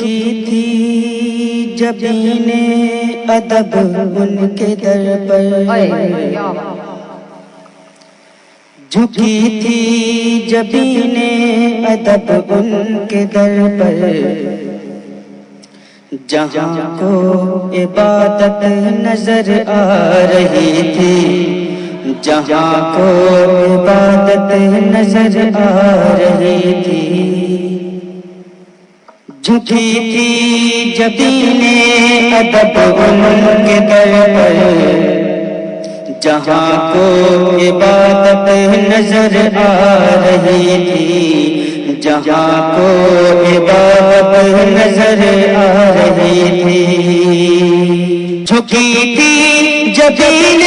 کی تھی جبین ادب ان کے در پر، جھکی تھی جبین ادب ان کے در پر، جہاں کو عبادت نظر آ رہی تھی، جہاں کو عبادت نظر آ رہی تھی، جھکی تھی جبین ادب ان کے در پر، جہاں کو عبادت نظر آ رہی تھی، جہاں کو عبادت نظر آ رہی تھی، جھکی تھی جبین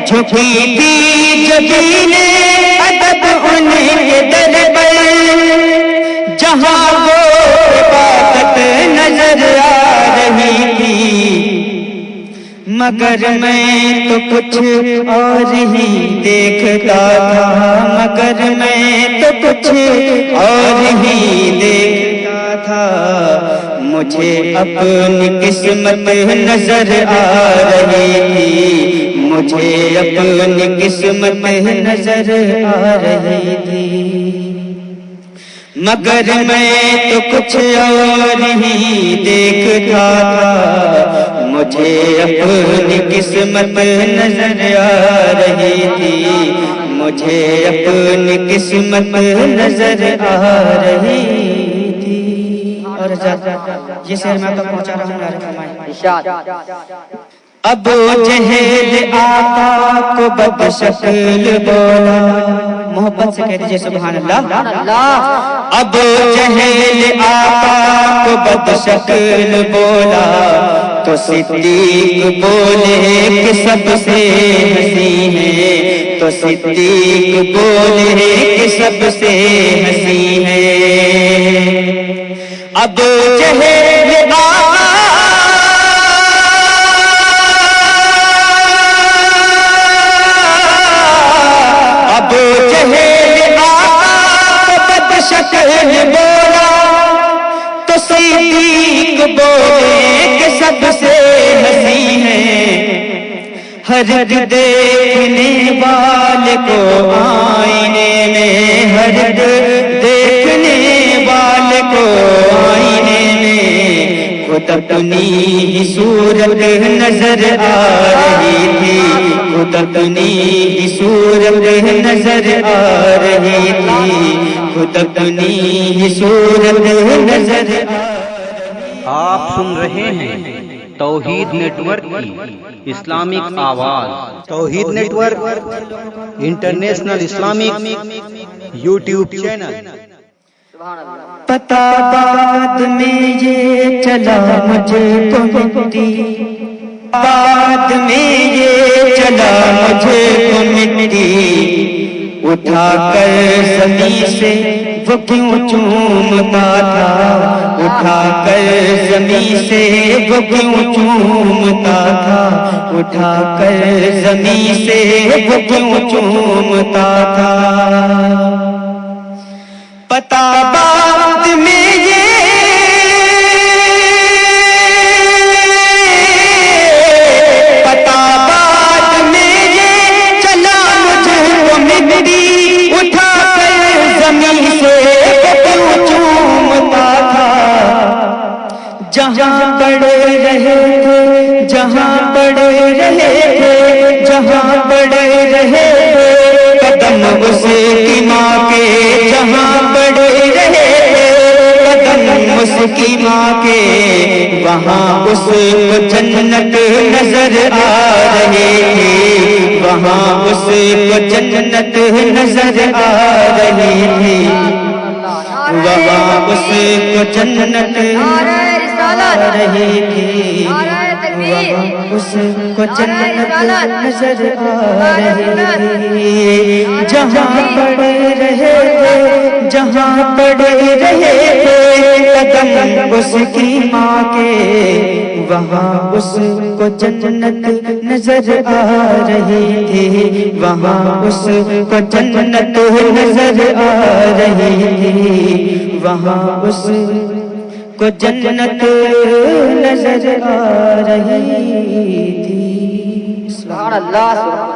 جھکی تھی جبین ادب ان کے در پر، جہاں وہ عبادت نظر آ رہی تھی، مگر میں تو کچھ اور ہی دیکھتا تھا، مگر میں تو کچھ اور ہی دیکھتا تھا، مجھے اپنی قسمت نظر آ رہی تھی، مجھے اپنی قسمت نظر آ رہی تھی، مگر میں تو کچھ اور ہی دیکھتا تھا، مجھے اپنی قسمت نظر آ رہی تھی، مجھے اپنی قسمت نظر آ رہی تھی۔ اور یہ شعر میں تک پہنچا رہا ہوں، ابو جہل آقا کو بد شکل بولا، محبت سے کہہ دیجئے سبحان اللہ۔ ابو جہل آقا کو بد شکل بولا تو صدیق بولے کہ سب سے حسین ہے، تو صدیق بولے کہ سب سے حسین ہے، ابو جہل آقا شکل بولا تو صدیق بولے کہ سب سے حسین ہے، ہر دیکھنے والے کو آئینے میں، ہر دیکھنے والے کو آئینے میں خود اپنی ہی صورت نظر آ رہی تھی، خود اپنی ہی صورت نظر آ رہی تھی، خود اپنی ہی صورت نظر آ رہی تھی۔ آپ سن رہے ہیں توحید نیٹ ورک کی اسلامک آواز، Tawheed network international Islamic YouTube channel. پتہ بعد میں یہ چلا مجھے کو مٹی، بعد میں یہ چلا مجھے کو مٹی، اٹھا کر زمین سے وہ کیوں چومتا تھا، اٹھا کر زمین سے وہ کیوں چومتا تھا، اٹھا کر زمین سے وہ کیوں چومتا تھا، پتہ بعد میں یہ پتہ بعد میں یہ چلا مجھے کو مٹی، اٹھا کر زمین سے وہ کیوں چومتا تھا، جہاں پڑے رہے تھے، جہاں پڑے رہے تھے، جہاں پڑے رہے تھے قدم اس کی ماں کے، جہاں پڑے رہے تھے قدم اس کی ماں کے، وہاں اس کو جنت نظر آ رہی تھی، وہاں اس کو جنت نظر آ رہی تھی، وہاں اس کو جنت آ رہی تھی، وہاں اس کو جنت نظر آ رہی تھی، جہاں پڑے رہے تھے، جہاں پڑے رہے تھے قدم اس کی ماں کے، وہاں اس کو جنت نظر آ رہی تھی، وہاں اس کو جنت نظر آ رہی تھی، وہاں اس کو جنت نظر آ رہی تھی۔ سبحان اللہ، سبحان